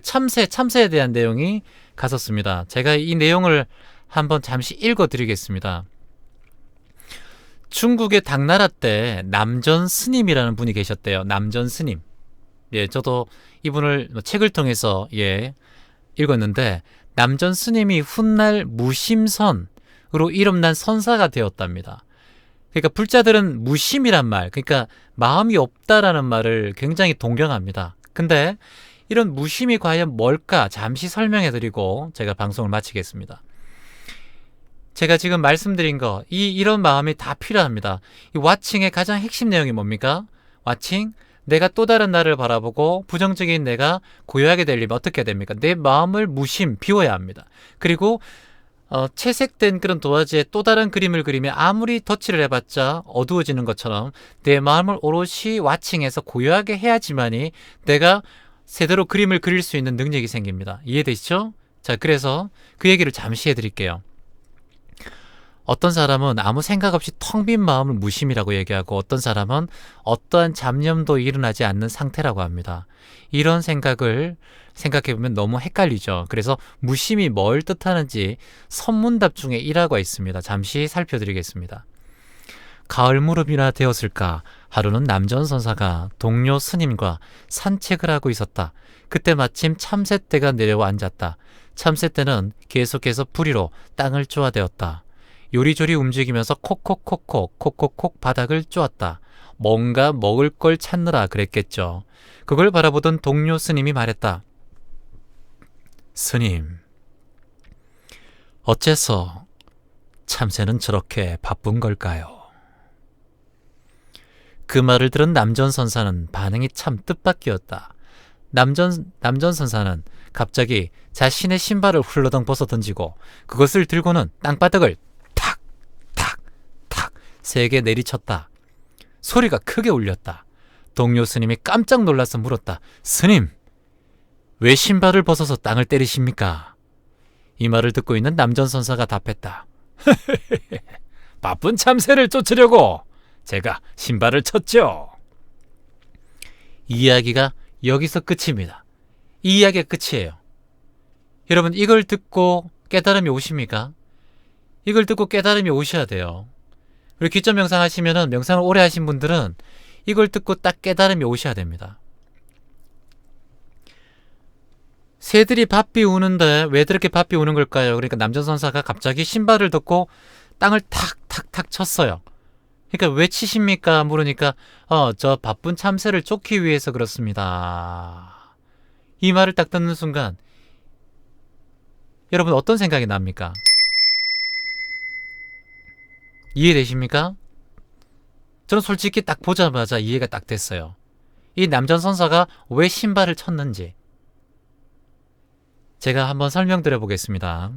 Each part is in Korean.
참새에 대한 내용이 갔었습니다. 제가 이 내용을 한번 잠시 읽어드리겠습니다. 중국의 당나라 때 남전 스님이라는 분이 계셨대요. 남전 스님. 예, 저도 이분을 책을 통해서 읽었는데, 남전 스님이 훗날 무심선으로 이름난 선사가 되었답니다. 그러니까 불자들은 무심이란 말, 그러니까 마음이 없다라는 말을 굉장히 동경합니다. 근데 이런 무심이 과연 뭘까 잠시 설명해드리고 제가 방송을 마치겠습니다. 제가 지금 말씀드린 거, 이런 마음이 다 필요합니다. 이 와칭의 가장 핵심 내용이 뭡니까? 와칭, 내가 또 다른 나를 바라보고 부정적인 내가 고요하게 되려면 어떻게 됩니까? 내 마음을 무심, 비워야 합니다. 그리고 채색된 그런 도화지에 또 다른 그림을 그리면 아무리 덧칠을 해봤자 어두워지는 것처럼 내 마음을 오롯이 와칭해서 고요하게 해야지만이 내가 제대로 그림을 그릴 수 있는 능력이 생깁니다. 이해되시죠? 자, 그래서 그 얘기를 잠시 해드릴게요. 어떤 사람은 아무 생각 없이 텅 빈 마음을 무심이라고 얘기하고, 어떤 사람은 어떠한 잡념도 일어나지 않는 상태라고 합니다. 이런 생각을 생각해보면 너무 헷갈리죠. 그래서 무심이 뭘 뜻하는지 선문답 중에 일화가 있습니다. 잠시 살펴드리겠습니다. 가을 무렵이나 되었을까, 하루는 남전선사가 동료 스님과 산책을 하고 있었다. 그때 마침 참새떼가 내려와 앉았다. 참새떼는 계속해서 부리로 땅을 쪼아대었다. 요리조리 움직이면서 콕콕콕콕 바닥을 쪼았다. 뭔가 먹을 걸 찾느라 그랬겠죠. 그걸 바라보던 동료 스님이 말했다. 스님, 어째서 참새는 저렇게 바쁜 걸까요? 그 말을 들은 남전선사는 반응이 참 뜻밖이었다. 남전선사는 갑자기 자신의 신발을 훌러덩 벗어 던지고 그것을 들고는 땅바닥을 세게 내리쳤다. 소리가 크게 울렸다. 동료 스님이 깜짝 놀라서 물었다. 스님, 왜 신발을 벗어서 땅을 때리십니까? 이 말을 듣고 있는 남전선사가 답했다. 바쁜 참새를 쫓으려고 제가 신발을 쳤죠. 이 이야기가 여기서 끝입니다. 이 이야기가 끝이에요. 여러분, 이걸 듣고 깨달음이 오십니까? 이걸 듣고 깨달음이 오셔야 돼요. 우리 기점 명상 하시면은, 명상을 오래 하신 분들은 이걸 듣고 딱 깨달음이 오셔야 됩니다. 새들이 바삐 우는데 왜 그렇게 바삐 우는 걸까요? 그러니까 남전선사가 갑자기 신발을 덮고 땅을 탁탁탁 쳤어요. 그러니까 왜 치십니까? 물으니까 저 바쁜 참새를 쫓기 위해서 그렇습니다. 이 말을 딱 듣는 순간 여러분 어떤 생각이 납니까? 이해되십니까? 저는 솔직히 딱 보자마자 이해가 딱 됐어요. 이 남전선사가 왜 신발을 쳤는지 제가 한번 설명드려 보겠습니다.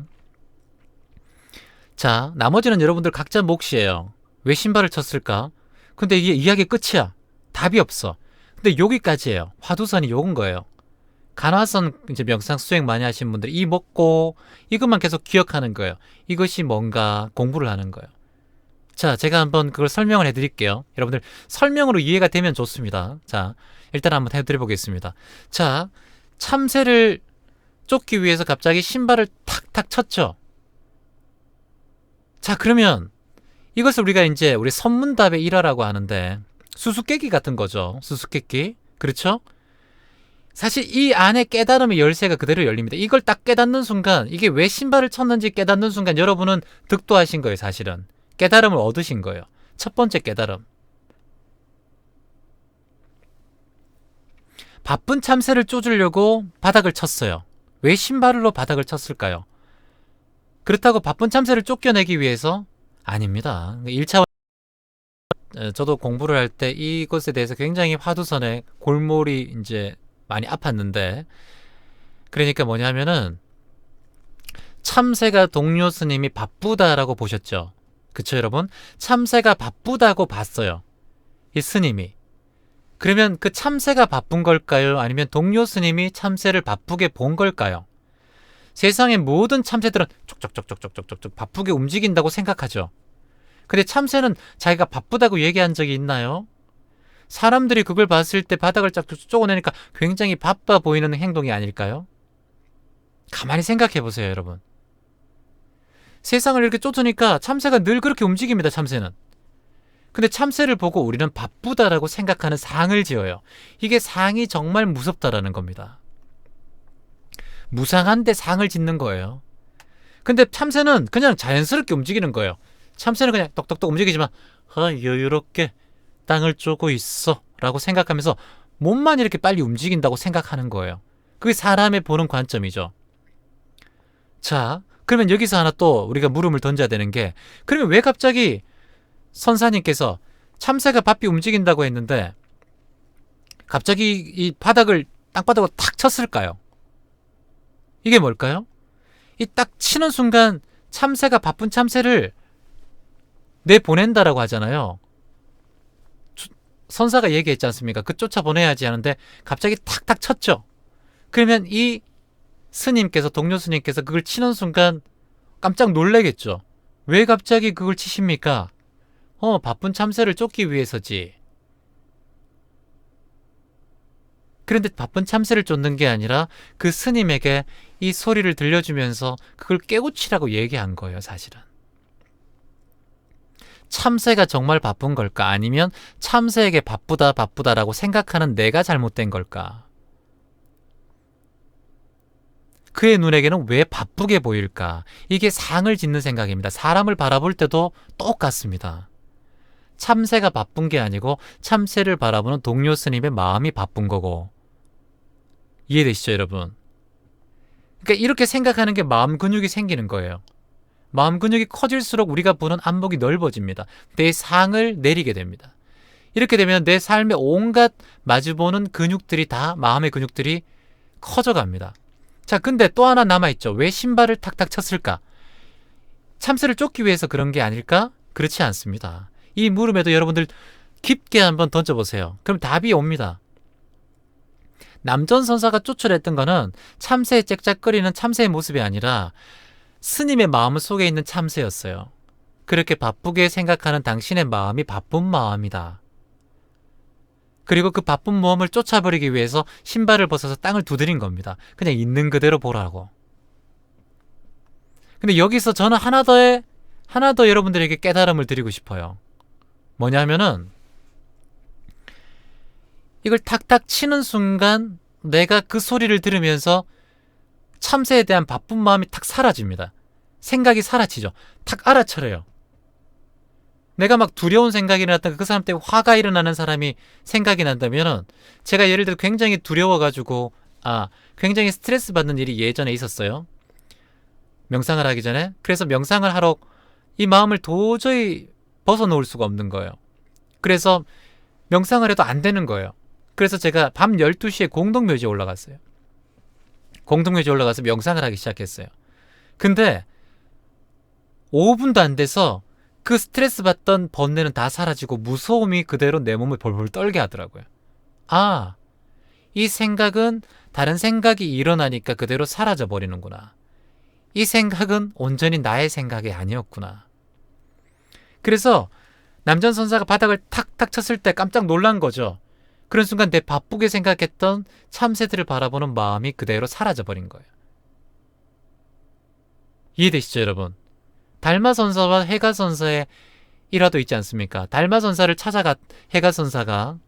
자, 나머지는 여러분들 각자 몫이에요. 왜 신발을 쳤을까? 근데 이게 이야기 끝이야. 답이 없어. 근데 여기까지예요. 화두선이 요건 거예요. 간화선 이제 명상 수행 많이 하신 분들이 이 먹고 이것만 계속 기억하는 거예요. 이것이 뭔가 공부를 하는 거예요. 자, 제가 한번 그걸 설명을 해드릴게요. 여러분들 설명으로 이해가 되면 좋습니다. 자, 일단 한번 해드려 보겠습니다. 자, 참새를 쫓기 위해서 갑자기 신발을 탁탁 쳤죠. 자, 그러면 이것을 우리가 이제 우리 선문답의 일화라고 하는데 수수께끼 같은 거죠. 수수께끼. 그렇죠? 사실 이 안에 깨달음의 열쇠가 그대로 열립니다. 이걸 딱 깨닫는 순간, 이게 왜 신발을 쳤는지 깨닫는 순간 여러분은 득도하신 거예요. 사실은 깨달음을 얻으신 거예요. 첫 번째 깨달음. 바쁜 참새를 쫓으려고 바닥을 쳤어요. 왜 신발로 바닥을 쳤을까요? 그렇다고 바쁜 참새를 쫓겨내기 위해서? 아닙니다. 1차원 저도 공부를 할 때 이것에 대해서 굉장히 화두선에 골몰이 이제 많이 아팠는데, 그러니까 뭐냐면은 참새가 동료 스님이 바쁘다라고 보셨죠. 그쵸 여러분? 참새가 바쁘다고 봤어요. 이 스님이. 그러면 그 참새가 바쁜 걸까요? 아니면 동료 스님이 참새를 바쁘게 본 걸까요? 세상의 모든 참새들은 쪽쪽쪽쪽쪽쪽쪽 바쁘게 움직인다고 생각하죠. 근데 참새는 자기가 바쁘다고 얘기한 적이 있나요? 사람들이 그걸 봤을 때 바닥을 쫙 쪼고내니까 굉장히 바빠 보이는 행동이 아닐까요? 가만히 생각해 보세요, 여러분. 세상을 이렇게 쫓으니까 참새가 늘 그렇게 움직입니다, 참새는. 근데 참새를 보고 우리는 바쁘다라고 생각하는 상을 지어요. 이게 상이 정말 무섭다라는 겁니다. 무상한데 상을 짓는 거예요. 근데 참새는 그냥 자연스럽게 움직이는 거예요. 참새는 그냥 똑똑똑 움직이지만 여유롭게 땅을 쪼고 있어 라고 생각하면서 몸만 이렇게 빨리 움직인다고 생각하는 거예요. 그게 사람의 보는 관점이죠. 자, 그러면 여기서 하나 또 우리가 물음을 던져야 되는 게, 그러면 왜 갑자기 선사님께서 참새가 바삐 움직인다고 했는데 갑자기 이 바닥을 땅바닥으로 탁 쳤을까요? 이게 뭘까요? 이 딱 치는 순간 참새가 바쁜 참새를 내보낸다라고 하잖아요. 선사가 얘기했지 않습니까? 그 쫓아보내야지 하는데 갑자기 탁탁 쳤죠. 그러면 이 스님께서, 동료 스님께서 그걸 치는 순간 깜짝 놀라겠죠. 왜 갑자기 그걸 치십니까? 바쁜 참새를 쫓기 위해서지. 그런데 바쁜 참새를 쫓는 게 아니라 그 스님에게 이 소리를 들려주면서 그걸 깨우치라고 얘기한 거예요, 사실은. 참새가 정말 바쁜 걸까? 아니면 참새에게 바쁘다라고 생각하는 내가 잘못된 걸까? 그의 눈에게는 왜 바쁘게 보일까? 이게 상을 짓는 생각입니다. 사람을 바라볼 때도 똑같습니다. 참새가 바쁜 게 아니고 참새를 바라보는 동료 스님의 마음이 바쁜 거고. 이해되시죠, 여러분? 그러니까 이렇게 생각하는 게 마음 근육이 생기는 거예요. 마음 근육이 커질수록 우리가 보는 안목이 넓어집니다. 내 상을 내리게 됩니다. 이렇게 되면 내 삶의 온갖 마주보는 근육들이 다, 마음의 근육들이 커져갑니다. 자, 근데 또 하나 남아있죠. 왜 신발을 탁탁 쳤을까? 참새를 쫓기 위해서 그런 게 아닐까? 그렇지 않습니다. 이 물음에도 여러분들 깊게 한번 던져보세요. 그럼 답이 옵니다. 남전선사가 쫓으랬던 거는 참새의 짹짹거리는 참새의 모습이 아니라 스님의 마음 속에 있는 참새였어요. 그렇게 바쁘게 생각하는 당신의 마음이 바쁜 마음이다. 그리고 그 바쁜 마음을 쫓아버리기 위해서 신발을 벗어서 땅을 두드린 겁니다. 그냥 있는 그대로 보라고. 근데 여기서 저는 하나 더 여러분들에게 깨달음을 드리고 싶어요. 뭐냐면은 이걸 탁탁 치는 순간 내가 그 소리를 들으면서 참새에 대한 바쁜 마음이 탁 사라집니다. 생각이 사라지죠. 탁 알아차려요. 내가 막 두려운 생각이 일어났다가 그 사람 때문에 화가 일어나는 사람이 생각이 난다면은, 제가 예를 들어 굉장히 두려워가지고 굉장히 스트레스 받는 일이 예전에 있었어요. 명상을 하기 전에. 그래서 명상을 하러 이 마음을 도저히 벗어놓을 수가 없는 거예요. 그래서 명상을 해도 안 되는 거예요. 그래서 제가 밤 12시에 공동묘지에 올라갔어요. 공동묘지에 올라가서 명상을 하기 시작했어요. 근데 5분도 안 돼서 그 스트레스 받던 번뇌는 다 사라지고 무서움이 그대로 내 몸을 벌벌 떨게 하더라고요. 이 생각은 다른 생각이 일어나니까 그대로 사라져 버리는구나. 이 생각은 온전히 나의 생각이 아니었구나. 그래서 남전선사가 바닥을 탁탁 쳤을 때 깜짝 놀란 거죠. 그런 순간 내 바쁘게 생각했던 참새들을 바라보는 마음이 그대로 사라져버린 거예요. 이해되시죠, 여러분? 달마선사와 해가선사의 일화도 있지 않습니까? 달마선사를 찾아가 해가선사가,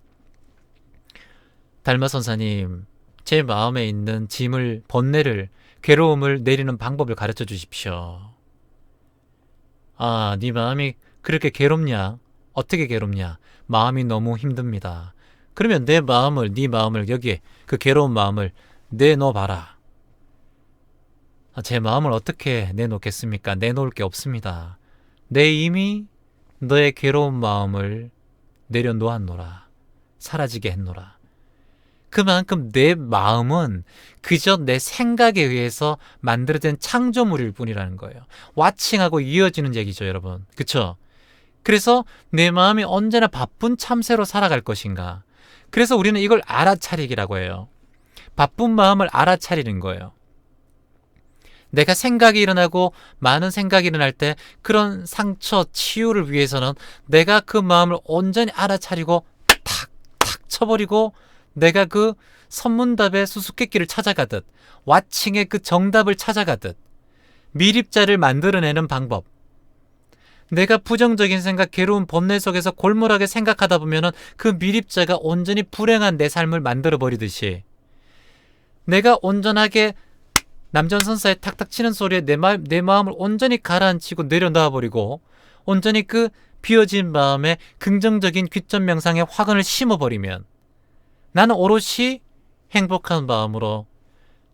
달마선사님, 제 마음에 있는 짐을, 번뇌를, 괴로움을 내리는 방법을 가르쳐 주십시오. 네 마음이 그렇게 괴롭냐? 어떻게 괴롭냐? 마음이 너무 힘듭니다. 그러면 네 마음을 여기에, 그 괴로운 마음을 내놓아봐라. 제 마음을 어떻게 내놓겠습니까? 내놓을 게 없습니다. 내 이미 너의 괴로운 마음을 내려놓았노라. 사라지게 했노라. 그만큼 내 마음은 그저 내 생각에 의해서 만들어진 창조물일 뿐이라는 거예요. 와칭하고 이어지는 얘기죠, 여러분. 그쵸? 그래서 내 마음이 언제나 바쁜 참새로 살아갈 것인가. 그래서 우리는 이걸 알아차리기라고 해요. 바쁜 마음을 알아차리는 거예요. 내가 생각이 일어나고 많은 생각이 일어날 때 그런 상처 치유를 위해서는 내가 그 마음을 온전히 알아차리고 탁탁 쳐버리고 내가 그 선문답의 수수께끼를 찾아가듯 왓칭의 그 정답을 찾아가듯 미립자를 만들어내는 방법. 내가 부정적인 생각, 괴로운 번뇌 속에서 골몰하게 생각하다 보면은 그 미립자가 온전히 불행한 내 삶을 만들어버리듯이 내가 온전하게 남전선사의 탁탁 치는 소리에 내 마음을 온전히 가라앉히고 내려놔버리고 온전히 그 비어진 마음에 긍정적인 귀점 명상의 화근을 심어버리면 나는 오롯이 행복한 마음으로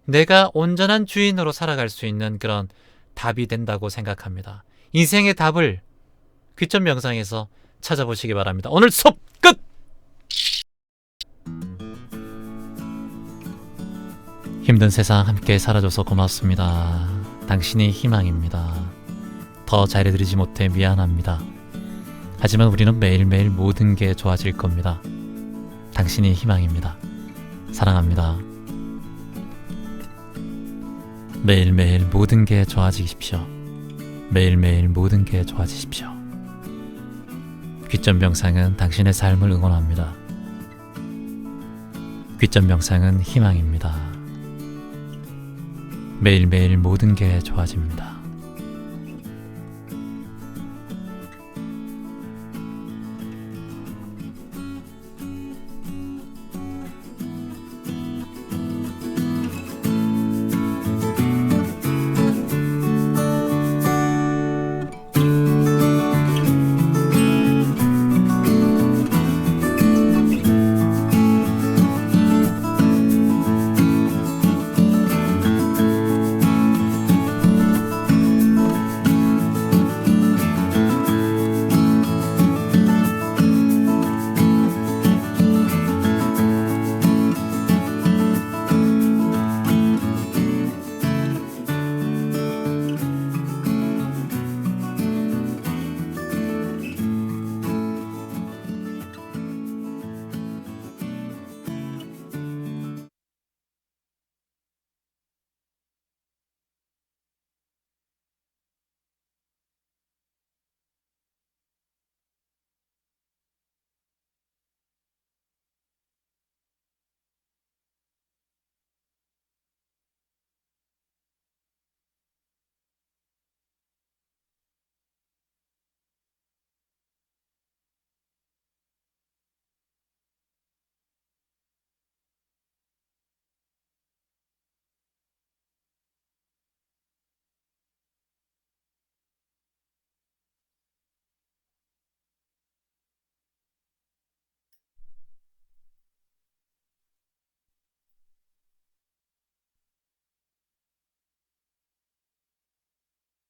내가 온전한 주인으로 살아갈 수 있는 그런 답이 된다고 생각합니다. 인생의 답을 귀점 명상에서 찾아보시기 바랍니다. 오늘 수업 끝! 힘든 세상 함께 살아줘서 고맙습니다. 당신이 희망입니다. 더 잘해드리지 못해 미안합니다. 하지만 우리는 매일매일 모든 게 좋아질 겁니다. 당신이 희망입니다. 사랑합니다. 매일매일 모든 게 좋아지십시오. 매일매일 모든 게 좋아지십시오. 귀점 명상은 당신의 삶을 응원합니다. 귀점 명상은 희망입니다. 매일매일 모든 게 좋아집니다.